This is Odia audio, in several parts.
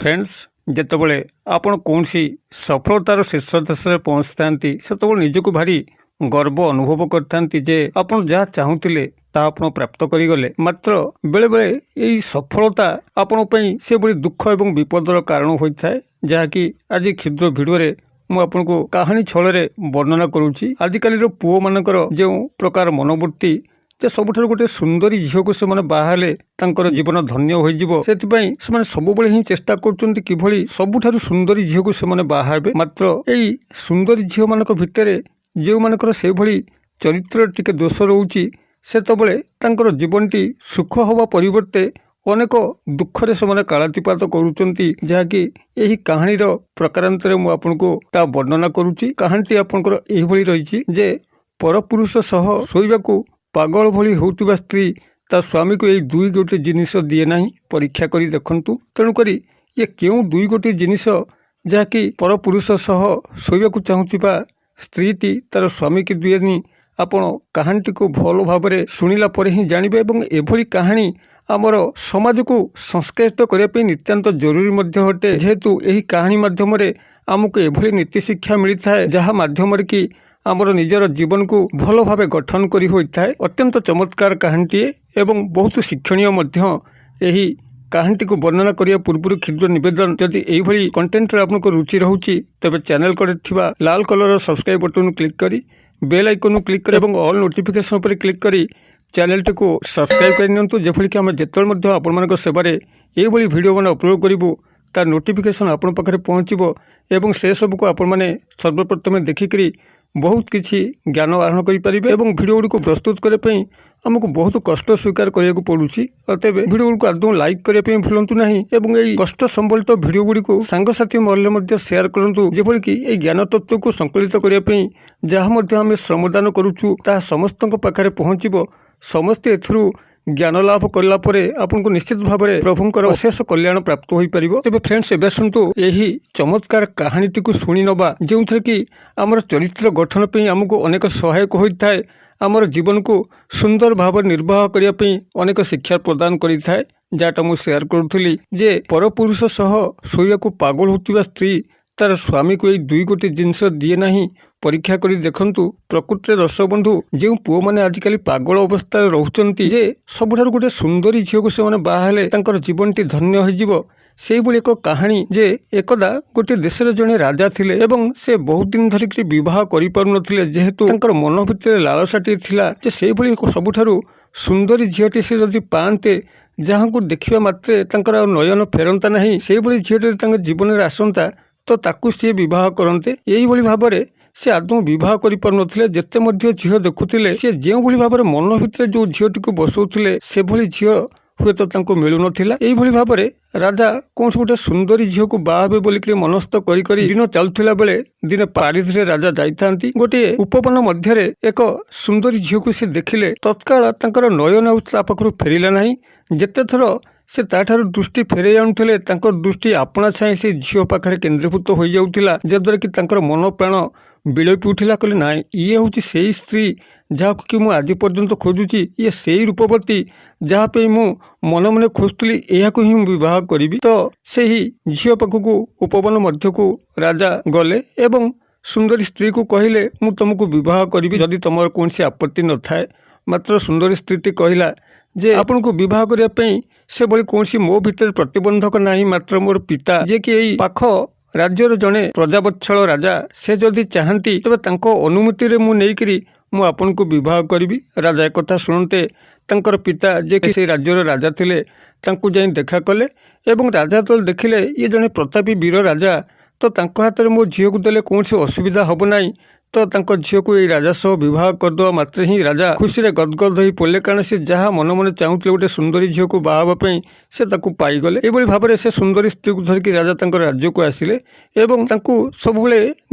फ्रेंड्स जितेबाला आपण कौन सफलतार शीर्ष देश में पहुँची था से निजक भारी गर्व अनुभव करते जे आपड़ जहाँ चाहूले आप प्राप्त करगले मात्र बेले बेले यही सफलता आपण से बड़ी दुख और विपदर कारण होता है जहाँकि आज क्षुद्र भिडियो मु आपको कहानी छल वर्णना करुँची आजिकल पुओ मानकर जो प्रकार मनोवृत्ति जे सबुठ गोटे सुंदरी झील को से बाहले जीवन धन्य हो सब ही चेष्टा कर किभली सबुठ सुंदरी झील को से बाहे मात्र यही सुंदरी झील मान भितर जो मानकर से भली चरित्र टिके दोष रोचे से तबले जीवनटी सुख हवा परिवर्ते अनेक दुखरे से कालातिपात करुँच जहाँकि यही कहानीर प्रकारांतर मुझे वर्णना करुँची कहानीटी आपंकर यही रही जे परपुरुष सह शोइबाकू पागल भली होउतिबा स्त्री ता स्वामी को यही दुई गोटे जिनिस दिए ना परीक्षा करी देखंतु तेणुक ये क्यों दुई गोटे जिनिस जहाँकि परपुरुष सह शोइबाकू चाहूथिबा स्त्रीटी तार स्वामी की दिएनी आपण कहानीटी को भल भाव शुणिला पर ही जानिबे एवं एभली कहानी आमर समाज को संस्कृत करने नितांत जरूरी मध्य अटे जेहेतु यही कहानी माध्यम आमको एभली नीति शिक्षा मिलता है जहाँ माध्यम कि आमर निजर जीवन को भल भाव गठन करी होता है अत्यंत चमत्कार कहानीटीए एवं बहुत शिक्षणीय यही कहानीटी को वर्णना करने पूर्व क्षुद्र निवेदन जदि यही कंटेंट आपको रुचि रोचे तेज चैनल को लाल कलर सब्सक्राइब बटन क्लिक करी बेल आइकन क्लिक कर ऑल नोटिफिकेशन पर क्लिक करी चैनल टी को सब्सक्राइब कर जेभली कि आम जिते आपण सेवार ये वीडियो मैंने अपलोड करूँ तार नोटिफिकेशन आपण पाखे पहुँचो एवं से सबको आपण मैंने सर्वप्रथम देखिक बहुत किसी ज्ञान आहरण करें और भिडियो गुड़ी को प्रस्तुत करने आमको बहुत कष्ट स्वीकार करने पड़ुछि अतएव भिडियो गुड़ी को आदौ लाइक करने भूलु ना और कष्ट संबलित भिडियो गुड़ी को सांगसाथी महल में शेयर करूँ जेभली कि यह ज्ञान तत्व को संकलित करने जहाँ आम श्रमदान करुचु ता समस्त पाखे पहुँचो समस्ते एथरू ज्ञान लाभ कलापर आपको निश्चित भाव में प्रभुंर अशेष कल्याण प्राप्त हो पार। तेज फ्रेंड्स एवं शुणु यही चमत्कार कहानीटी को शुणी नवा जो थे कि आमर चरित्र गठन पर आमको अनेक सहायक होता है आमर जीवन को सुंदर भाव निर्वाह करने अनेक शिक्षा प्रदान करें जहाँटा मुझे शेयर करुली जे परपुरुष सह शोइबाकू पागल होतिबा स्त्री तार स्वामी को यही दुई गोटे जिनस दिए ना परीक्षा करी देखंतु प्रकृति दर्शक बंधु जो पुओ मैंने आजिकल पागल अवस्था रोचंती जे सबुठार गोटे सुंदरी झील को से बाहले जीवनटी धन्य हो से एक कहानी जे एकदा गोटे देश जड़े राजा थिले एवं से बहुत दिन धरिक विवाह करि पारु नथिले जेहेतु तांकर मन भितर लालसाटी थिला जे से सबुठारु सुंदरी झीलटी से जदि पाते जहाँ को देखा मात्रे तांकर नयन फेरंता नहीं से झीलटी जीवन में आसंता तो ताकू सी बहुत करते यही भाव में से आदौ विवाह करें जिते झील देखुले सी जो भाव में मन भितर जो झीलटी को बसौले से झील हुए तो मिलू नाला यही भाव में राजा कौन गोटे सुंदरी झील को बाहे बोलिक मनस्थ कर दिन चलुला बेले दिने पारिधि राजा जाती गोटे उपवन मध्य एक सुंदरी झील को सी देखिले तत्काल तांकर नयन पाखु फेरला ना जिते थर से ताठार दृष्टि फेरे आनुले दृष्टि आपणा छाए से झील पाखे केन्द्रीभूत हो जाऊला जद्वारा कि मन प्राण बिलपी उठिला कहले ना ये हूँ से स्त्री जहाँ कि मुझे आज पर्यंत खोजुची ये से ही रूपवती जहाँपे मु मन मन खोजुली यह ही बह करी तो से ही झील पाखक उपवन मध्य को राजा गले एवं सुंदरी स्त्री को कहले मु तुमको बह करी जदि तुम कौन आपत्ति न थाए मात्र सुंदरी स्त्री कहला जे आपन को विवाह करने से बड़ी कौन मो भीतर प्रतिबंधक नहीं मात्र मोर पिता जे कि यही पाख राज्यर जड़े प्रजावत्सल राजा से जदि चाहती तेज अनुमति रे मु आपन को विवाह करी राजा एक कथा शुणते तांकर पिता जे कि से राज्यर राजा थिले तांको जाई देखा कले एवं राजा तो देखिले ये जड़े प्रतापी वीर राजा तो तांको हाथ में मो झील को देले कौन असुविधा हम ना तो तांको झील को यही राजा सह विवाह करदे मात्र ही राजा खुशी रे गदगद हो पड़े कारण से जहाँ मन मन चाहूले गोटे सुंदरी झील को बाहापी से पाईगले ये भाव में से सुंदरी स्त्री को धरिकी राजा राज्य को आसिले एवं सब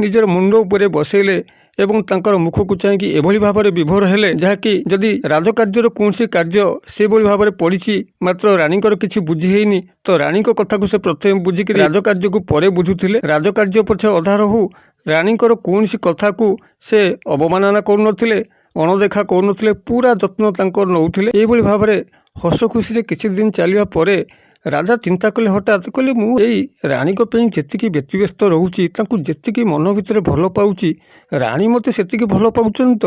निजर मुंड उपर बसैले एवं तांकर मुख को चाहिए एभली भाव में विभोर हेले जहाँकि जदि राजकार्यर कौन कार्य से भाव में पड़ी मात्र रानीकर किसी बुझी हैनी तो रानी कथा को से प्रथम बुझिक राजकार्य को परे बुझुले राजकार्य पछे अधार हो रानीकर कौन कथा को से अवमानना करुनथिले अणदेखा करुनथिले पूरा जत्न तांकर नौथिले एभली भाव में हस खुशी किछि दिन चलिया परे ରାଜା ଚିନ୍ତା କଲେ ହଠାତ୍ କହିଲେ ମୁଁ ଏଇ ରାଣୀଙ୍କ ପାଇଁ ଯେତିକି ବ୍ୟତିବ୍ୟସ୍ତ ରହୁଛି ତାଙ୍କୁ ଯେତିକି ମନ ଭିତରେ ଭଲ ପାଉଛି ରାଣୀ ମୋତେ ସେତିକି ଭଲ ପାଉଛନ୍ତି ତ।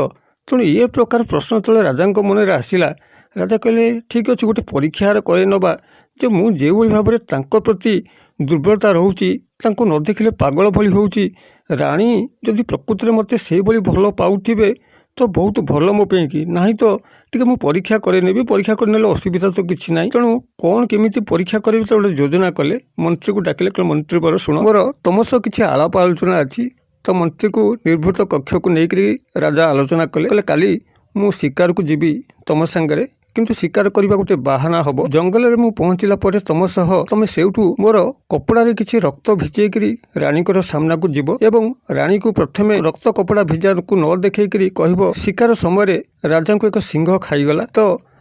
ତେଣୁ ଏ ପ୍ରକାର ପ୍ରଶ୍ନ ଯେତେବେଳେ ରାଜାଙ୍କ ମନରେ ଆସିଲା ରାଜା କହିଲେ ଠିକ୍ ଅଛି ଗୋଟେ ପରୀକ୍ଷା କରେଇ ନେବା ଯେ ମୁଁ ଯେଉଁଭଳି ଭାବରେ ତାଙ୍କ ପ୍ରତି ଦୁର୍ବଳତା ରହୁଛି ତାଙ୍କୁ ନ ଦେଖିଲେ ପାଗଳ ଭଳି ହେଉଛି ରାଣୀ ଯଦି ପ୍ରକୃତରେ ମୋତେ ସେଇଭଳି ଭଲ ପାଉଥିବେ ତ ବହୁତ ଭଲ ମୋ ପାଇଁକି ନାହିଁ ତ ଟିକେ ମୁଁ ପରୀକ୍ଷା କରିନେବି ପରୀକ୍ଷା କରିନେଲେ ଅସୁବିଧା ତ କିଛି ନାହିଁ। ତେଣୁ କ'ଣ କେମିତି ପରୀକ୍ଷା କରିବି ତ ଗୋଟେ ଯୋଜନା କଲେ ମନ୍ତ୍ରୀକୁ ଡାକିଲେ କହିଲେ ମନ୍ତ୍ରୀ ବର ଶୁଣ ମୋର ତମ ସହ କିଛି ଆଳାପ ଆଲୋଚନା ଅଛି। ତ ମନ୍ତ୍ରୀକୁ ନିର୍ଭୂତ କକ୍ଷକୁ ନେଇକରି ରାଜା ଆଲୋଚନା କଲେ କାଲି ମୁଁ ଶିକାରକୁ ଯିବି ତମ ସାଙ୍ଗରେ କିନ୍ତୁ ଶିକାର କରିବା ଗୋଟେ ବାହାନା ହବ। ଜଙ୍ଗଲରେ ମୁଁ ପହଞ୍ଚିଲା ପରେ ତମ ସହ ତମେ ସେଇଠୁ ମୋର କପଡ଼ାରେ କିଛି ରକ୍ତ ଭିଜେଇକିରି ରାଣୀଙ୍କର ସାମ୍ନାକୁ ଯିବ ଏବଂ ରାଣୀକୁ ପ୍ରଥମେ ରକ୍ତ କପଡ଼ା ଭିଜାକୁ ନ ଦେଖେଇକିରି କହିବ ଶିକାର ସମୟରେ ରାଜାଙ୍କୁ ଏକ ସିଂହ ଖାଇଗଲା। ତ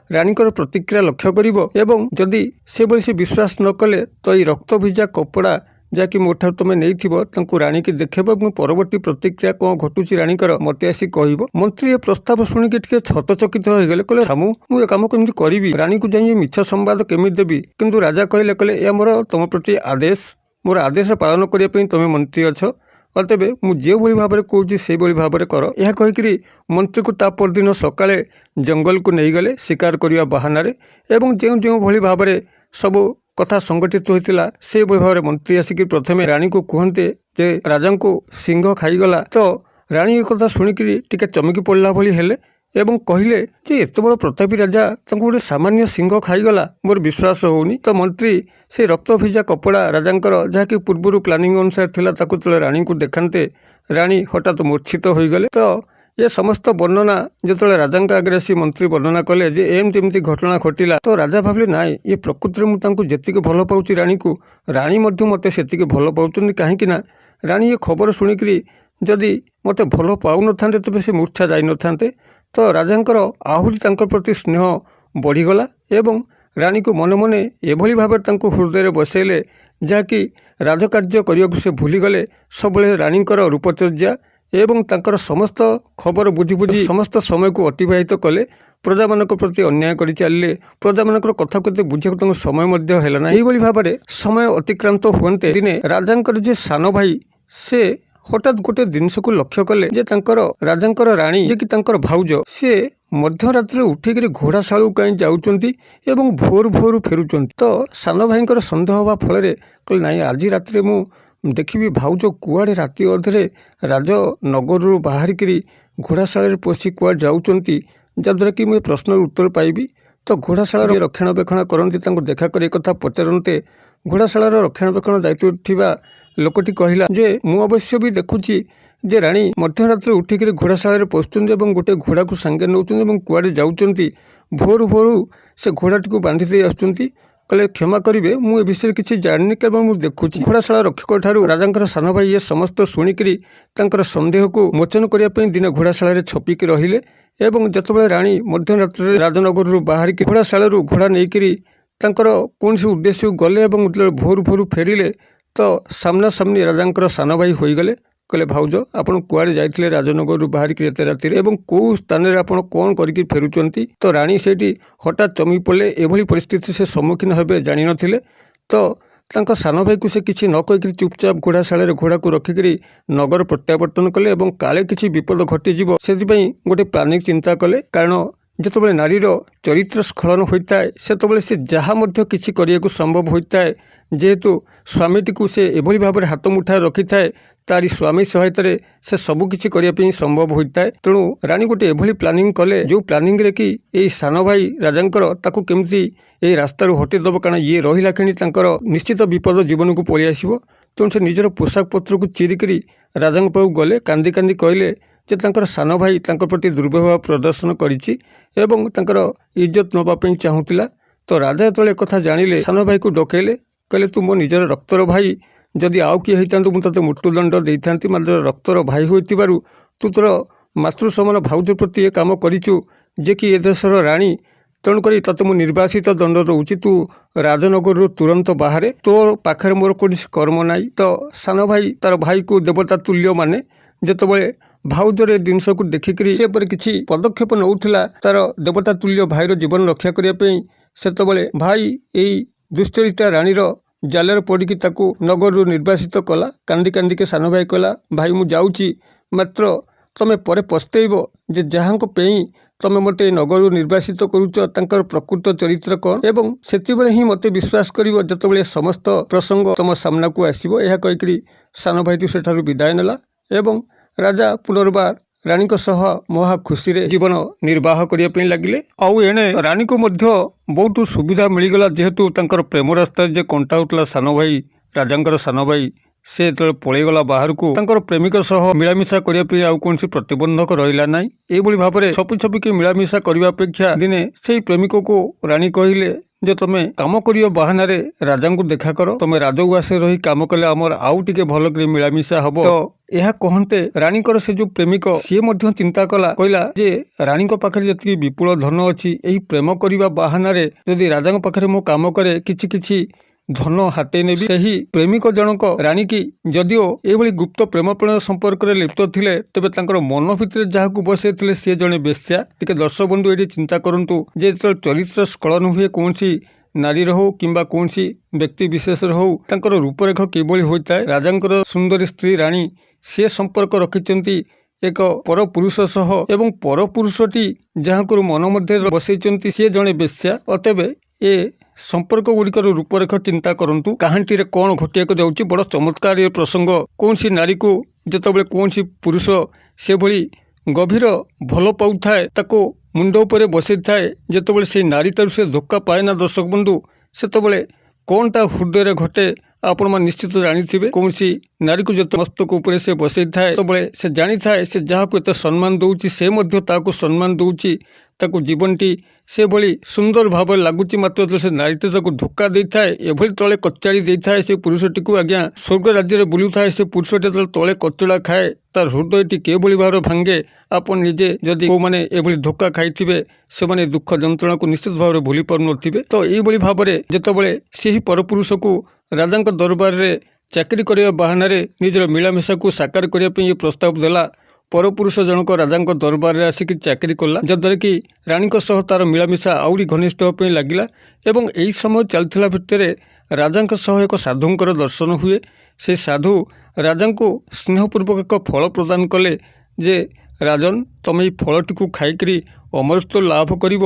ରାଣୀଙ୍କର ପ୍ରତିକ୍ରିୟା ଲକ୍ଷ୍ୟ କରିବ ଏବଂ ଯଦି ସେଭଳି ସେ ବିଶ୍ୱାସ ନ କଲେ ତ ଏଇ ରକ୍ତ ଭିଜା କପଡ଼ା ଯାହାକି ମୋ ଠାରୁ ତମେ ନେଇଥିବ ତାଙ୍କୁ ରାଣୀକି ଦେଖେଇବ ଏବଂ ପରବର୍ତ୍ତୀ ପ୍ରତିକ୍ରିୟା କ'ଣ ଘଟୁଛି ରାଣୀଙ୍କର ମୋତେ ଆସି କହିବ। ମନ୍ତ୍ରୀ ଏ ପ୍ରସ୍ତାବ ଶୁଣିକି ଟିକେ ହତଚକିତ ହୋଇଗଲେ କହିଲେ ସାମୁ ମୁଁ ଏ କାମ କେମିତି କରିବି ରାଣୀକୁ ଯାଇ ମିଛ ସମ୍ବାଦ କେମିତି ଦେବି। କିନ୍ତୁ ରାଜା କହିଲେ ଏ ମୋର ତମ ପ୍ରତି ଆଦେଶ ମୋର ଆଦେଶ ପାଳନ କରିବା ପାଇଁ ତମେ ମନ୍ତ୍ରୀ ଅଛ ଅତଏବ ମୁଁ ଯେଉଁଭଳି ଭାବରେ କହୁଛି ସେଇଭଳି ଭାବରେ କର। ଏହା କହିକିରି ମନ୍ତ୍ରୀକୁ ତା ପରଦିନ ସକାଳେ ଜଙ୍ଗଲକୁ ନେଇଗଲେ ଶିକାର କରିବା ବାହାନାରେ ଏବଂ ଯେଉଁଭଳି ଭାବରେ ସବୁ କଥା ସଂଗଠିତ ହୋଇଥିଲା ସେଇଭଳି ଭାବରେ ମନ୍ତ୍ରୀ ଆସିକି ପ୍ରଥମେ ରାଣୀକୁ କୁହନ୍ତେ ଯେ ରାଜାଙ୍କୁ ସିଂହ ଖାଇଗଲା। ତ ରାଣୀ ଏ କଥା ଶୁଣିକିରି ଟିକେ ଚମକି ପଡ଼ିଲା ଭଳି ହେଲେ ଏବଂ କହିଲେ ଯେ ଏତେ ବଡ଼ ପ୍ରତାପୀ ରାଜା ତାଙ୍କୁ ଗୋଟେ ସାମାନ୍ୟ ସିଂହ ଖାଇଗଲା ମୋର ବିଶ୍ୱାସ ହେଉନି। ତ ମନ୍ତ୍ରୀ ସେ ରକ୍ତ ଭିଜା କପଡ଼ା ରାଜାଙ୍କର ଯାହାକି ପୂର୍ବରୁ ପ୍ଲାନିଂ ଅନୁସାରେ ଥିଲା ତାକୁ ଯେତେବେଳେ ରାଣୀଙ୍କୁ ଦେଖାନ୍ତେ ରାଣୀ ହଠାତ୍ ମୂର୍ଚ୍ଛିତ ହୋଇଗଲେ। ତ ଏ ସମସ୍ତ ବର୍ଣ୍ଣନା ଯେତେବେଳେ ରାଜାଙ୍କ ଆଗରେ ଆସି ମନ୍ତ୍ରୀ ବର୍ଣ୍ଣନା କଲେ ଯେ ଏମିତି ଘଟଣା ଘଟିଲା ତ ରାଜା ଭାବିଲେ ନାଇଁ ଏ ପ୍ରକୃତିରେ ମୁଁ ତାଙ୍କୁ ଯେତିକି ଭଲ ପାଉଛି ରାଣୀକୁ ରାଣୀ ମଧ୍ୟ ମୋତେ ସେତିକି ଭଲ ପାଉଛନ୍ତି କାହିଁକି ନା ରାଣୀ ଏ ଖବର ଶୁଣିକିରି ଯଦି ମୋତେ ଭଲ ପାଉନଥାନ୍ତେ ତେବେ ସେ ମୂର୍ଚ୍ଛା ଯାଇନଥାନ୍ତେ। ତ ରାଜାଙ୍କର ଆହୁରି ତାଙ୍କ ପ୍ରତି ସ୍ନେହ ବଢ଼ିଗଲା ଏବଂ ରାଣୀକୁ ମନେ ମନେ ଏଭଳି ଭାବରେ ତାଙ୍କୁ ହୃଦୟରେ ବସାଇଲେ ଯାହାକି ରାଜକାର୍ଯ୍ୟ କରିବାକୁ ସେ ଭୁଲିଗଲେ ସବୁବେଳେ ରାଣୀଙ୍କର ରୂପଚର୍ଯ୍ୟା ଏବଂ ତାଙ୍କର ସମସ୍ତ ଖବର ବୁଝି ସମସ୍ତ ସମୟକୁ ଅତିବାହିତ କଲେ ପ୍ରଜାମାନଙ୍କ ପ୍ରତି ଅନ୍ୟାୟ କରି ଚାଲିଲେ ପ୍ରଜାମାନଙ୍କର କଥାକୁ ଏତେ ବୁଝିବାକୁ ତାଙ୍କୁ ସମୟ ମଧ୍ୟ ହେଲା ନାହିଁ। ଏହିଭଳି ଭାବରେ ସମୟ ଅତିକ୍ରାନ୍ତ ହୁଅନ୍ତେ ଦିନେ ରାଜାଙ୍କର ଯେ ସାନ ଭାଇ ସେ ହଠାତ୍ ଗୋଟେ ଜିନିଷକୁ ଲକ୍ଷ୍ୟ କଲେ ଯେ ତାଙ୍କର ରାଜାଙ୍କର ରାଣୀ ଯେ କି ତାଙ୍କର ଭାଉଜ ସେ ମଧ୍ୟରାତ୍ରିରେ ଉଠିକିରି ଘୋଡ଼ାଶାଳକୁ କାହିଁ ଯାଉଛନ୍ତି ଏବଂ ଭୋରୁ ଫେରୁଛନ୍ତି। ତ ସାନ ଭାଇଙ୍କର ସନ୍ଦେହ ହେବା ଫଳରେ କହିଲେ ନାଇଁ ଆଜି ରାତିରେ ମୁଁ ଦେଖିବି ଭାଉଜ କୁଆଡ଼େ ରାତି ଅଧରେ ରାଜନଗରରୁ ବାହାରିକିରି ଘୋଡ଼ାଶାଳରେ ପଶି କୁଆଡ଼େ ଯାଉଛନ୍ତି ଯାହାଦ୍ୱାରା କି ମୁଁ ଏ ପ୍ରଶ୍ନର ଉତ୍ତର ପାଇବି। ତ ଘୋଡ଼ାଶାଳାର ରକ୍ଷଣାବେକ୍ଷଣ କରନ୍ତି ତାଙ୍କୁ ଦେଖା କରି କଥା ପଚାରନ୍ତେ ଘୋଡ଼ାଶାଳାର ରକ୍ଷଣାବେକ୍ଷଣ ଦାୟିତ୍ୱ ଥିବା ଲୋକଟି କହିଲା ଯେ ମୁଁ ଅବଶ୍ୟ ବି ଦେଖୁଛି ଯେ ରାଣୀ ମଧ୍ୟରାତ୍ରିରେ ଉଠିକିରି ଘୋଡ଼ାଶାଳାରେ ପଶୁଛନ୍ତି ଏବଂ ଗୋଟେ ଘୋଡ଼ାକୁ ସାଙ୍ଗରେ ନେଉଛନ୍ତି ଏବଂ କୁଆଡ଼େ ଯାଉଛନ୍ତି ଭୋରୁ ସେ ଘୋଡ଼ାଟିକୁ ବାନ୍ଧି ଦେଇ ଆସୁଛନ୍ତି। କହିଲେ କ୍ଷମା କରିବେ ମୁଁ ଏ ବିଷୟରେ କିଛି ଜାଣିନି କେବଳ ମୁଁ ଦେଖୁଛି। ଘୋଡ଼ାଶାଳା ରକ୍ଷକ ଠାରୁ ରାଜାଙ୍କର ସାନ ଭାଇ ଏ ସମସ୍ତ ଶୁଣିକିରି ତାଙ୍କର ସନ୍ଦେହକୁ ମୋଚନ କରିବା ପାଇଁ ଦିନେ ଘୋଡ଼ାଶାଳାରେ ଛପିକି ରହିଲେ ଏବଂ ଯେତେବେଳେ ରାଣୀ ମଧ୍ୟରାତ୍ରିରେ ରାଜନଗରରୁ ବାହାରିକି ଘୋଡ଼ାଶାଳାରୁ ଘୋଡ଼ା ନେଇକିରି ତାଙ୍କର କୌଣସି ଉଦ୍ଦେଶ୍ୟକୁ ଗଲେ ଏବଂ ଯେତେବେଳେ ଭୋରୁ ଫେରିଲେ ତ ସାମ୍ନାସାମ୍ନି ରାଜାଙ୍କର ସାନ ଭାଇ ହୋଇଗଲେ। କହିଲେ ଭାଉଜ ଆପଣ କୁଆଡ଼େ ଯାଇଥିଲେ ରାଜନଗରରୁ ବାହାରିକି ଏତେ ରାତିରେ ଏବଂ କେଉଁ ସ୍ଥାନରେ ଆପଣ କ'ଣ କରିକି ଫେରୁଛନ୍ତି। ତ ରାଣୀ ସେଇଠି ହଠାତ୍ ଚମକି ପଡ଼ିଲେ ଏଭଳି ପରିସ୍ଥିତି ସେ ସମ୍ମୁଖୀନ ହେବେ ଜାଣିନଥିଲେ। ତ ତାଙ୍କ ସାନ ଭାଇକୁ ସେ କିଛି ନ କହିକିରି ଚୁପଚାପ୍ ଘୋଡ଼ାଶାଳାରେ ଘୋଡ଼ାକୁ ରଖିକିରି ନଗର ପ୍ରତ୍ୟାବର୍ତ୍ତନ କଲେ ଏବଂ କାଳେ କିଛି ବିପଦ ଘଟିଯିବ ସେଥିପାଇଁ ଗୋଟେ ପ୍ଲାନିଂ ଚିନ୍ତା କଲେ। କାରଣ ଯେତେବେଳେ ନାରୀର ଚରିତ୍ର ସ୍ଖଳନ ହୋଇଥାଏ ସେତେବେଳେ ସେ ଯାହା ମଧ୍ୟ କିଛି କରିବାକୁ ସମ୍ଭବ ହୋଇଥାଏ ଯେହେତୁ ସ୍ୱାମୀଟିକୁ ସେ ଏଭଳି ଭାବରେ ହାତ ମୁଠାରେ ରଖିଥାଏ ତାରି ସ୍ୱାମୀ ସହାୟତାରେ ସେ ସବୁ କିଛି କରିବା ପାଇଁ ସମ୍ଭବ ହୋଇଥାଏ। ତେଣୁ ରାଣୀ ଗୋଟେ ଏଭଳି ପ୍ଲାନିଂ କଲେ ଯେଉଁ ପ୍ଲାନିଂରେ କି ଏଇ ସାନ ଭାଇ ରାଜାଙ୍କର ତାକୁ କେମିତି ଏଇ ରାସ୍ତାରୁ ହଟେଇଦେବ କାରଣ ଇଏ ରହିଲା କ୍ଷଣି ତାଙ୍କର ନିଶ୍ଚିତ ବିପଦ ଜୀବନକୁ ପଳେଇ ଆସିବ। ତେଣୁ ସେ ନିଜର ପୋଷାକ ପତ୍ରକୁ ଚିରିକିରି ରାଜାଙ୍କ ପାଖକୁ ଗଲେ କାନ୍ଦି କହିଲେ ଯେ ତାଙ୍କର ସାନ ଭାଇ ତାଙ୍କ ପ୍ରତି ଦୁର୍ବ୍ୟବହାର ପ୍ରଦର୍ଶନ କରିଛି ଏବଂ ତାଙ୍କର ଇଜ୍ଜତ ନେବା ପାଇଁ ଚାହୁଁଥିଲା। ତ ରାଜା ଯେତେବେଳେ କଥା ଜାଣିଲେ ସାନ ଭାଇକୁ ଡକେଇଲେ କହିଲେ ତୁ ମୋ ନିଜର ରକ୍ତର ଭାଇ ଯଦି ଆଉ କିଏ ହେଇଥାନ୍ତୁ ମୁଁ ତୋତେ ମୃତ୍ୟୁଦଣ୍ଡ ଦେଇଥାନ୍ତି ମାତ୍ର ରକ୍ତର ଭାଇ ହୋଇଥିବାରୁ ତୁ ତୋର ମାତୃ ସମାନ ଭାଉଜ ପ୍ରତି ଏ କାମ କରିଛୁ ଯେ କି ଏ ଦେଶର ରାଣୀ ତେଣୁକରି ତୋତେ ମୁଁ ନିର୍ବାସିତ ଦଣ୍ଡ ଦେଉଛି ତୁ ରାଜନଗରରୁ ତୁରନ୍ତ ବାହାରେ ତୋ ପାଖରେ ମୋର କୌଣସି କର୍ମ ନାହିଁ। ତ ସାନ ଭାଇ ତାର ଭାଇକୁ ଦେବତା ତୁଲ୍ୟ ମାନେ ଯେତେବେଳେ ଭାଉଜର ଏ ଜିନିଷକୁ ଦେଖିକିରି ସେ ଉପରେ କିଛି ପଦକ୍ଷେପ ନେଉଥିଲା ତାର ଦେବତା ତୁଲ୍ୟ ଭାଇର ଜୀବନ ରକ୍ଷା କରିବା ପାଇଁ ସେତେବେଳେ ଭାଇ ଏଇ ଦୁଶ୍ଚରିତା ରାଣୀର ଜାଲରେ ପଡ଼ିକି ତାକୁ ନଗରରୁ ନିର୍ବାସିତ କଲା। କାନ୍ଦି କାନ୍ଦିକେ ସାନ ଭାଇ କହିଲା, ଭାଇ ମୁଁ ଯାଉଛି, ମାତ୍ର ତମେ ପରେ ପସ୍ତେଇବ ଯେ ଯାହାଙ୍କ ପାଇଁ ତମେ ମୋତେ ଏ ନଗରରୁ ନିର୍ବାସିତ କରୁଛ ତାଙ୍କର ପ୍ରକୃତ ଚରିତ୍ର କ'ଣ, ଏବଂ ସେତେବେଳେ ହିଁ ମୋତେ ବିଶ୍ୱାସ କରିବ ଯେତେବେଳେ ସମସ୍ତ ପ୍ରସଙ୍ଗ ତମ ସାମ୍ନାକୁ ଆସିବ। ଏହା କହିକରି ସାନ ଭାଇଟି ସେଠାରୁ ବିଦାୟ ନେଲା ଏବଂ ରାଜା ପୁନର୍ବାର ରାଣୀଙ୍କ ସହ ମହା ଖୁସିରେ ଜୀବନ ନିର୍ବାହ କରିବା ପାଇଁ ଲାଗିଲେ। ଆଉ ଏଣେ ରାଣୀକୁ ମଧ୍ୟ ବହୁତ ସୁବିଧା ମିଳିଗଲା, ଯେହେତୁ ତାଙ୍କର ପ୍ରେମ ରାସ୍ତାରେ ଯେ କଣ୍ଟା ହେଉଥିଲା ସାନ ଭାଇ, ରାଜାଙ୍କର ସାନ ଭାଇ, ସେ ଯେତେବେଳେ ପଳେଇଗଲା ବାହାରକୁ ତାଙ୍କର ପ୍ରେମିକ ସହ ମିଳାମିଶା କରିବା ପାଇଁ ଆଉ କୌଣସି ପ୍ରତିବନ୍ଧକ ରହିଲା ନାହିଁ। ଏଇଭଳି ଭାବରେ ଛପି ଛପିକି ମିଳାମିଶା କରିବା ଅପେକ୍ଷା ଦିନେ ସେଇ ପ୍ରେମିକକୁ ରାଣୀ କହିଲେ ଯେ ତମେ କାମ କରିବା ବାହାନାରେ ରାଜାଙ୍କୁ ଦେଖା କର, ତମେ ରାଜଉଆସରେ ରହି କାମ କଲେ ଆମର ଆଉ ଟିକେ ଭଲ କରି ମିଳାମିଶା ହବ। ତ ଏହା କହନ୍ତେ ରାଣୀଙ୍କର ସେ ଯୋଉ ପ୍ରେମିକ ସିଏ ମଧ୍ୟ ଚିନ୍ତା କଲା, କହିଲା ଯେ ରାଣୀଙ୍କ ପାଖରେ ଯେତିକି ବିପୁଳ ଧନ ଅଛି, ଏହି ପ୍ରେମ କରିବା ବାହାନାରେ ଯଦି ରାଜାଙ୍କ ପାଖରେ ମୁଁ କାମ କରେ କିଛି କିଛି ଧନ ହାତେଇ ନେବି। ସେହି ପ୍ରେମିକ ଜଣକ ରାଣୀକି ଯଦିଓ ଏଇଭଳି ଗୁପ୍ତ ପ୍ରେମ ପ୍ରେମ ସମ୍ପର୍କରେ ଲିପ୍ତ ଥିଲେ, ତେବେ ତାଙ୍କର ମନ ଭିତରେ ଯାହାକୁ ବସେଇଥିଲେ ସିଏ ଜଣେ ବେଶ୍ୟା। ଟିକେ ଦର୍ଶକ ବନ୍ଧୁ ଏଠି ଚିନ୍ତା କରନ୍ତୁ ଯେ ଯେତେବେଳେ ଚରିତ୍ର ସ୍ଖଳନ ହୁଏ କୌଣସି ନାରୀର ହଉ କିମ୍ବା କୌଣସି ବ୍ୟକ୍ତି ବିଶେଷର ହଉ, ତାଙ୍କର ରୂପରେଖ କିଭଳି ହୋଇଥାଏ। ରାଜାଙ୍କର ସୁନ୍ଦରୀ ସ୍ତ୍ରୀ ରାଣୀ ସେ ସମ୍ପର୍କ ରଖିଛନ୍ତି ଏକ ପରପୁରୁଷ ସହ ଏବଂ ପରପୁରୁଷଟି ଯାହାଙ୍କୁ ମନ ମଧ୍ୟରେ ବସେଇଛନ୍ତି ସିଏ ଜଣେ ବେଶ୍ୟା। ଅତଏବ ଏ ସମ୍ପର୍କ ଗୁଡ଼ିକର ରୂପରେଖ ଚିନ୍ତା କରନ୍ତୁ। କାହାଣୀଟିରେ କ'ଣ ଘଟିବାକୁ ଯାଉଛି, ବଡ଼ ଚମତ୍କାର ଏ ପ୍ରସଙ୍ଗ। କୌଣସି ନାରୀକୁ ଯେତେବେଳେ କୌଣସି ପୁରୁଷ ସେଭଳି ଗଭୀର ଭଲ ପାଉଥାଏ, ତାକୁ ମୁଣ୍ଡ ଉପରେ ବସେଇଥାଏ, ଯେତେବେଳେ ସେହି ନାରୀଠାରୁ ସେ ଧୋକା ପାଏ ନା ଦର୍ଶକ ବନ୍ଧୁ, ସେତେବେଳେ କ'ଣ ତା ହୃଦୟରେ ଘଟେ ଆପଣମାନେ ନିଶ୍ଚିତ ଜାଣିଥିବେ। କୌଣସି ନାରୀକୁ ଯେତେ ମସ୍ତକ ଉପରେ ସେ ବସେଇଥାଏ, ସେତେବେଳେ ସେ ଜାଣିଥାଏ ସେ ଯାହାକୁ ଏତେ ସମ୍ମାନ ଦେଉଛି ସେ ମଧ୍ୟ ତାହାକୁ ସମ୍ମାନ ଦେଉଛି, ତାକୁ ଜୀବନଟି ସେଭଳି ସୁନ୍ଦର ଭାବରେ ଲାଗୁଛି। ମାତ୍ର ସେ ନାରୀଟି ତାକୁ ଧୋକା ଦେଇଥାଏ, ଏଭଳି ତଳେ କଚାଡ଼ି ଦେଇଥାଏ ସେ ପୁରୁଷଟିକୁ। ଆଜ୍ଞା ସ୍ୱର୍ଗ ରାଜ୍ୟରେ ବୁଲୁଥାଏ ସେ ପୁରୁଷଟି ଯେତେବେଳେ ତଳେ କଚଡ଼ା ଖାଏ, ତାର ହୃଦୟଟି କିଭଳି ଭାବରେ ଭାଙ୍ଗେ ଆପଣ ନିଜେ ଯଦି କେଉଁମାନେ ଏଭଳି ଧୋକା ଖାଇଥିବେ ସେମାନେ ଦୁଃଖ ଯନ୍ତ୍ରଣାକୁ ନିଶ୍ଚିତ ଭାବରେ ଭୁଲି ପାରୁନଥିବେ। ତ ଏଇଭଳି ଭାବରେ ଯେତେବେଳେ ସେହି ପରପୁରୁଷକୁ ରାଜାଙ୍କ ଦରବାରରେ ଚାକିରି କରିବା ବାହାନାରେ ନିଜର ମିଳାମିଶାକୁ ସାକାର କରିବା ପାଇଁ ଏ ପ୍ରସ୍ତାବ ଦେଲା, ପରପୁରୁଷ ଜଣକ ରାଜାଙ୍କ ଦରବାରରେ ଆସିକି ଚାକିରି କଲା, ଯାହାଦ୍ୱାରା କି ରାଣୀଙ୍କ ସହ ତାର ମିଳାମିଶା ଆହୁରି ଘନିଷ୍ଠ ହେବା ପାଇଁ ଲାଗିଲା। ଏବଂ ଏହି ସମୟ ଚାଲିଥିଲା ଭିତରେ ରାଜାଙ୍କ ସହ ଏକ ସାଧୁଙ୍କର ଦର୍ଶନ ହୁଏ। ସେ ସାଧୁ ରାଜାଙ୍କୁ ସ୍ନେହପୂର୍ବକ ଏକ ଫଳ ପ୍ରଦାନ କଲେ ଯେ ରାଜନ ତମେ ଏହି ଫଳଟିକୁ ଖାଇକରି ଅମରତ୍ୱ ଲାଭ କରିବ,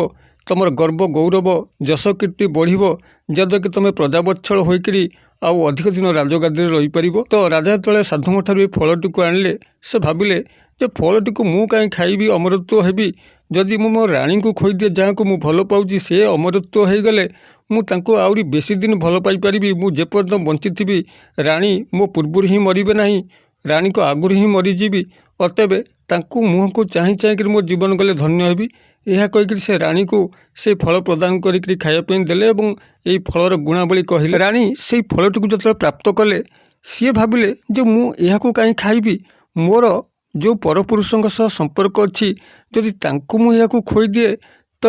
ତମର ଗର୍ବ ଗୌରବ ଯଶ କୀର୍ତ୍ତି ବଢ଼ିବ, ଯାହାଦ୍ୱାରା କି ତମେ ପ୍ରଜାବତ୍ସଳ ହୋଇକରି ଆଉ ଅଧିକ ଦିନ ରାଜଗାଦିରେ ରହିପାରିବ। ତ ରାଜା ଯେତେବେଳେ ସାଧୁଙ୍କ ଠାରୁ ଏ ଫଳଟିକୁ ଆଣିଲେ, ସେ ଭାବିଲେ ଯେ ଫଳଟିକୁ ମୁଁ କାହିଁ ଖାଇବି, ଅମରତ୍ୱ ହେବି, ଯଦି ମୁଁ ମୋ ରାଣୀଙ୍କୁ ଖୋଇଦିଏ ଯାହାକୁ ମୁଁ ଭଲ ପାଉଛି, ସେ ଅମରତ୍ୱ ହୋଇଗଲେ ମୁଁ ତାଙ୍କୁ ଆହୁରି ବେଶୀ ଦିନ ଭଲ ପାଇପାରିବି। ମୁଁ ଯେପର୍ଯ୍ୟନ୍ତ ବଞ୍ଚିଥିବି ରାଣୀ ମୋ ପୂର୍ବରୁ ହିଁ ମରିବେ ନାହିଁ, ରାଣୀଙ୍କ ଆଗରୁ ହିଁ ମରିଯିବି। ଅତଏବ ତାଙ୍କୁ ମୁହଁକୁ ଚାହିଁ ଚାହିଁକରି ମୋ ଜୀବନ ଗଲେ ଧନ୍ୟ ହେବି। ଏହା କହିକରି ସେ ରାଣୀକୁ ସେ ଫଳ ପ୍ରଦାନ କରିକରି ଖାଇବା ପାଇଁ ଦେଲେ ଏବଂ ଏହି ଫଳର ଗୁଣାବଳୀ କହିଲେ। ରାଣୀ ସେଇ ଫଳଟିକୁ ଯେତେବେଳେ ପ୍ରାପ୍ତ କଲେ, ସିଏ ଭାବିଲେ ଯେ ମୁଁ ଏହାକୁ କାହିଁ ଖାଇବି, ମୋର ଯେଉଁ ପରପୁରୁଷଙ୍କ ସହ ସମ୍ପର୍କ ଅଛି, ଯଦି ତାଙ୍କୁ ମୁଁ ଏହାକୁ ଖୋଇଦିଏ ତ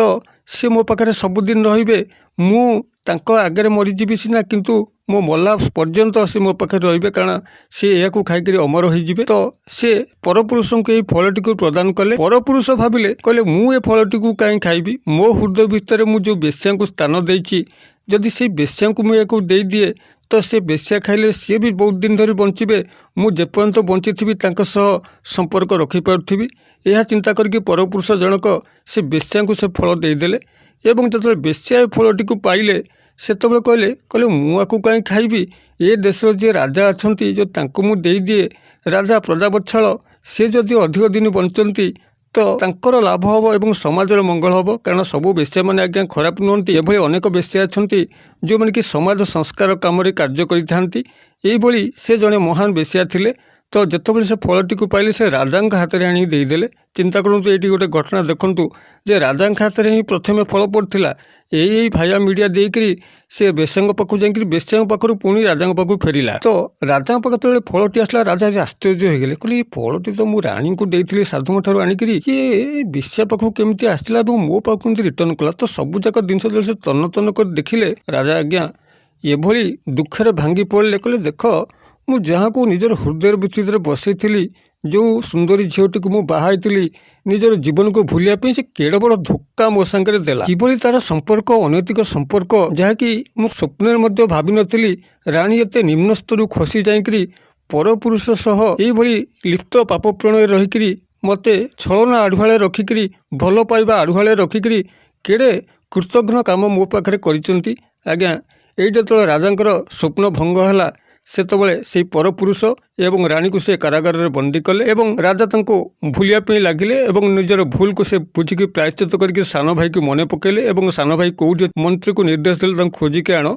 ସେ ମୋ ପାଖରେ ସବୁଦିନ ରହିବେ, ମୁଁ ତାଙ୍କ ଆଗରେ ମରିଯିବି ସିନା, କିନ୍ତୁ ମୋ ମଲା ପର୍ଯ୍ୟନ୍ତ ସେ ମୋ ପାଖରେ ରହିବେ, କାରଣ ସେ ଏହାକୁ ଖାଇକରି ଅମର ହୋଇଯିବେ। ତ ସେ ପରପୁରୁଷଙ୍କୁ ଏହି ଫଳଟିକୁ ପ୍ରଦାନ କଲେ। ପରପୁରୁଷ ଭାବିଲେ, କହିଲେ ମୁଁ ଏ ଫଳଟିକୁ କାହିଁ ଖାଇବି, ମୋ ହୃଦୟ ଭିତରେ ମୁଁ ଯେଉଁ ବେଶ୍ୟାଙ୍କୁ ସ୍ଥାନ ଦେଇଛି, ଯଦି ସେଇ ବେଶ୍ୟାଙ୍କୁ ମୁଁ ଏହାକୁ ଦେଇଦିଏ ତ ସେ ବେଶ୍ୟା ଖାଇଲେ ସିଏ ବି ବହୁତ ଦିନ ଧରି ବଞ୍ଚିବେ, ମୁଁ ଯେପର୍ଯ୍ୟନ୍ତ ବଞ୍ଚିଥିବି ତାଙ୍କ ସହ ସମ୍ପର୍କ ରଖିପାରୁଥିବି। ଏହା ଚିନ୍ତା କରିକି ପରପୁରୁଷ ଜଣକ ସେ ବେଶ୍ୟାଙ୍କୁ ସେ ଫଳ ଦେଇଦେଲେ ଏବଂ ଯେତେବେଳେ ବେଶ୍ୟା ଏ ଫଳଟିକୁ ପାଇଲେ ସେତେବେଳେ କହିଲେ ମୁଁ ଆକୁ କାହିଁ ଖାଇବି, ଏ ଦେଶର ଯିଏ ରାଜା ଅଛନ୍ତି ଯଦି ତାଙ୍କୁ ମୁଁ ଦେଇଦିଏ, ରାଜା ପ୍ରଜାବତ୍ସଳ ସେ ଯଦି ଅଧିକ ଦିନ ବଞ୍ଚନ୍ତି ତ ତାଙ୍କର ଲାଭ ହେବ ଏବଂ ସମାଜର ମଙ୍ଗଳ ହେବ। କାରଣ ସବୁ ବେଶ୍ୟାମାନେ ଆଜ୍ଞା ଖରାପ ନୁହନ୍ତି, ଏଭଳି ଅନେକ ବେଶ୍ୟା ଅଛନ୍ତି ଯେଉଁମାନେ କି ସମାଜ ସଂସ୍କାର କାମରେ କାର୍ଯ୍ୟ କରିଥାନ୍ତି। ଏଇଭଳି ସେ ଜଣେ ମହାନ ବେଶ୍ୟା ଥିଲେ। ତ ଯେତେବେଳେ ସେ ଫଳଟିକୁ ପାଇଲେ ସେ ରାଜାଙ୍କ ହାତରେ ଆଣିକି ଦେଇଦେଲେ। ଚିନ୍ତା କରନ୍ତୁ ଏଇଠି ଗୋଟେ ଘଟଣା ଦେଖନ୍ତୁ ଯେ ରାଜାଙ୍କ ହାତରେ ହିଁ ପ୍ରଥମେ ଫଳ ପଡ଼ିଥିଲା, ଏଇ ଭାୟା ମିଡ଼ିଆ ଦେଇକରି ସେ ବେଶ୍ୟାଙ୍କ ପାଖକୁ ଯାଇକରି ବେଶ୍ୟାଙ୍କ ପାଖରୁ ପୁଣି ରାଜାଙ୍କ ପାଖକୁ ଫେରିଲା। ତ ରାଜାଙ୍କ ପାଖରେ ଯେତେବେଳେ ଫଳଟି ଆସିଲା ରାଜା ଆଶ୍ଚର୍ଯ୍ୟ ହୋଇଗଲେ, କହିଲେ ଏ ଫଳଟି ତ ମୁଁ ରାଣୀଙ୍କୁ ଦେଇଥିଲି ସାଧୁଙ୍କ ଠାରୁ ଆଣିକରି, ଇଏ ବେଶ୍ୟା ପାଖକୁ କେମିତି ଆସିଲା ଏବଂ ମୋ ପାଖକୁ କେମିତି ରିଟର୍ଣ୍ଣ କଲା। ତ ସବୁଯାକ ଜିନିଷ ଯେତେବେଳେ ସେ ତନ୍ନ ତନ୍ନ କରି ଦେଖିଲେ, ରାଜା ଆଜ୍ଞା ଏଭଳି ଦୁଃଖରେ ଭାଙ୍ଗି ପଡ଼ିଲେ। କହିଲେ ଦେଖ ମୁଁ ଯାହାକୁ ନିଜର ହୃଦୟ ଭିତରେ ବସେଇଥିଲି, ଯେଉଁ ସୁନ୍ଦରୀ ଝିଅଟିକୁ ମୁଁ ବାହା ହେଇଥିଲି ନିଜର ଜୀବନକୁ ଭୁଲିବା ପାଇଁ ସେ କେଡ଼େ ବଡ଼ ଧୋକା ମୋ ସାଙ୍ଗରେ ଦେଲା। କିଭଳି ତାର ସମ୍ପର୍କ ଅନୈତିକ ସମ୍ପର୍କ, ଯାହାକି ମୁଁ ସ୍ୱପ୍ନରେ ମଧ୍ୟ ଭାବିନଥିଲି ରାଣୀ ଏତେ ନିମ୍ନ ସ୍ତରରୁ ଖସି ଯାଇକରି ପରପୁରୁଷ ସହ ଏଇଭଳି ଲିପ୍ତ ପାପ ପ୍ରଣୟରେ ରହିକରି ମୋତେ ଛଳନା ଆଢ଼ୁଆଳେ ରଖିକରି ଭଲ ପାଇବା ଆଢ଼ୁଆଳେ ରଖିକରି କେଡ଼େ କୃତଘ୍ନ କାମ ମୋ ପାଖରେ କରିଛନ୍ତି। ଆଜ୍ଞା, ଏଇଟା ଯେତେବେଳେ ରାଜାଙ୍କର ସ୍ୱପ୍ନ ଭଙ୍ଗ ହେଲା ସେତେବେଳେ ସେହି ପରପୁରୁଷ ଏବଂ ରାଣୀକୁ ସେ କାରାଗାରରେ ବନ୍ଦୀ କଲେ ଏବଂ ରାଜା ତାଙ୍କୁ ଭୁଲିବା ପାଇଁ ଲାଗିଲେ ଏବଂ ନିଜର ଭୁଲକୁ ସେ ବୁଝିକି ପ୍ରାୟଶ୍ଚିତ କରିକି ସାନ ଭାଇକୁ ମନେ ପକାଇଲେ ଏବଂ ସାନ ଭାଇ କେଉଁଠି ମନ୍ତ୍ରୀକୁ ନିର୍ଦ୍ଦେଶ ଦେଲେ ତାଙ୍କୁ ଖୋଜିକି ଆଣ,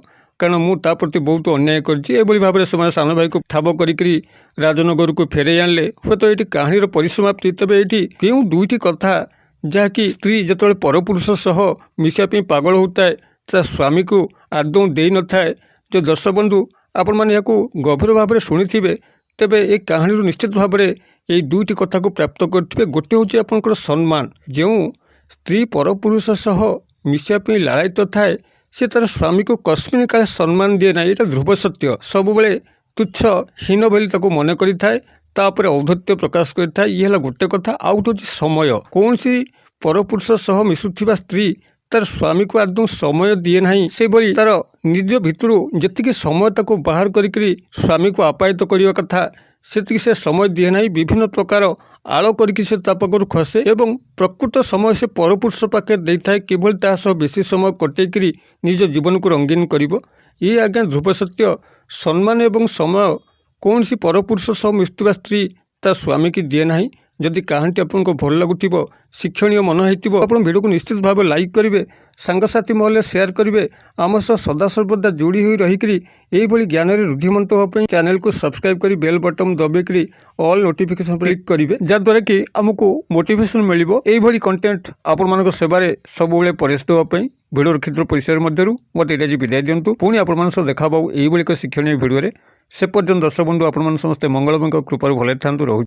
କାରଣ ମୁଁ ତା ପ୍ରତି ବହୁତ ଅନ୍ୟାୟ କରିଛି। ଏଭଳି ଭାବରେ ସେମାନେ ସାନ ଭାଇକୁ ଠାବ କରିକି ରାଜନଗରକୁ ଫେରାଇ ଆଣିଲେ। ହୁଏତ ଏଇଠି କାହାଣୀର ପରିସମାପ୍ତି। ତେବେ ଏଇଠି କେଉଁ ଦୁଇଟି କଥା ଯାହାକି ସ୍ତ୍ରୀ ଯେତେବେଳେ ପରପୁରୁଷ ସହ ମିଶିବା ପାଇଁ ପାଗଳ ହେଉଥାଏ ତା ସ୍ୱାମୀକୁ ଆଦୌ ଦେଇନଥାଏ। ଯେ ଦର୍ଶକ ବନ୍ଧୁ ଆପଣମାନେ ଏହାକୁ ଗଭୀର ଭାବରେ ଶୁଣିଥିବେ, ତେବେ এই କାହାଣୀରୁ ନିଶ୍ଚିତ ଭାବରେ ଏଇ ଦୁଇଟି କଥାକୁ ପ୍ରାପ୍ତ କରିଥିବେ। ଗୋଟିଏ ହେଉଛି ଆପଣଙ୍କର ସମ୍ମାନ। ଯେଉଁ ସ୍ତ୍ରୀ ପରପୁରୁଷ ସହ ମିଶିବା ପାଇଁ ଲାଳାୟିତ ଥାଏ ସେ ତାର ସ୍ୱାମୀକୁ କସ୍ମିନ କାଳେ ସମ୍ମାନ ଦିଏ ନାହିଁ। ଏଇଟା ଧ୍ରୁବ ସତ୍ୟ। ସବୁବେଳେ ତୁଚ୍ଛ ହୀନ ବୋଲି ତାକୁ ମନେ କରିଥାଏ, ତାପରେ ଔଦ୍ଧତ୍ୟ ପ୍ରକାଶ କରିଥାଏ। ଇଏ ହେଲା ଗୋଟେ କଥା। ଆଉ ଗୋଟେ ହେଉଛି ସମୟ। କୌଣସି ପରପୁରୁଷ ସହ ମିଶୁଥିବା ସ୍ତ୍ରୀ ତାର ସ୍ୱାମୀକୁ ଆଦୌ ସମୟ ଦିଏ ନାହିଁ। ସେହିଭଳି ତାର ନିଜ ଭିତରୁ ଯେତିକି ସମୟ ତାକୁ ବାହାର କରିକି ସ୍ୱାମୀକୁ ଆପ୍ୟାୟିତ କରିବା କଥା ସେତିକି ସେ ସମୟ ଦିଏ ନାହିଁ। ବିଭିନ୍ନ ପ୍ରକାର ଆଳ କରିକି ସେ ତା ପାଖରୁ ଖସେ ଏବଂ ପ୍ରକୃତ ସମୟ ସେ ପରପୁରୁଷ ପାଖରେ ଦେଇଥାଏ କିଭଳି ତା ସହ ବେଶୀ ସମୟ କଟେଇକରି ନିଜ ଜୀବନକୁ ରଙ୍ଗୀନ କରିବ। ଇଏ ଆଜ୍ଞା ଧ୍ରୁବ ସତ୍ୟ। ସମ୍ମାନ ଏବଂ ସମୟ କୌଣସି ପରପୁରୁଷ ସହ ମିଶୁଥିବା ସ୍ତ୍ରୀ ତା ସ୍ୱାମୀକି ଦିଏ ନାହିଁ। ଯଦି କାହାଣୀଟି ଆପଣଙ୍କୁ ଭଲ ଲାଗୁଥିବ, ଶିକ୍ଷଣୀୟ ମନେ ହେଇଥିବ, ଆପଣ ଭିଡ଼ିଓକୁ ନିଶ୍ଚିତ ଭାବେ ଲାଇକ୍ କରିବେ, ସାଙ୍ଗସାଥି ମହଲରେ ସେୟାର କରିବେ। ଆମ ସହ ସଦାସର୍ବଦା ଯୋଡ଼ି ହୋଇ ରହିକରି ଏଇଭଳି ଜ୍ଞାନରେ ରୁଦ୍ଧିମନ୍ତ ହେବା ପାଇଁ ଚ୍ୟାନେଲକୁ ସବସ୍କ୍ରାଇବ୍ କରି ବେଲ୍ ବଟନ୍ ଦବାଇକରି ଅଲ୍ ନୋଟିଫିକେସନ୍ କ୍ଲିକ୍ କରିବେ, ଯାହାଦ୍ୱାରା କି ଆମକୁ ମୋଟିଭେସନ୍ ମିଳିବ ଏଇଭଳି କଣ୍ଟେଣ୍ଟ ଆପଣମାନଙ୍କ ସେବାରେ ସବୁବେଳେ ପରିଚିତ ହେବା ପାଇଁ। ଭିଡ଼ିଓର କ୍ଷୁଦ୍ର ପରିସର ମଧ୍ୟରୁ ମୋତେ ଏଇଟା ଆଜି ବିଦାୟ ଦିଅନ୍ତୁ। ପୁଣି ଆପଣମାନଙ୍କ ସହ ଦେଖା ହେବାକୁ ଏଇଭଳି ଏକ ଶିକ୍ଷଣୀୟ ଭିଡ଼ିଓରେ। ସେ ପର୍ଯ୍ୟନ୍ତ ଦର୍ଶକ ବନ୍ଧୁ ଆପଣମାନେ ସମସ୍ତେ ମଙ୍ଗଳମୟଙ୍କ କୃପାରୁ ଭଲରେ ଥାନ୍ତୁ। ରହୁଛି।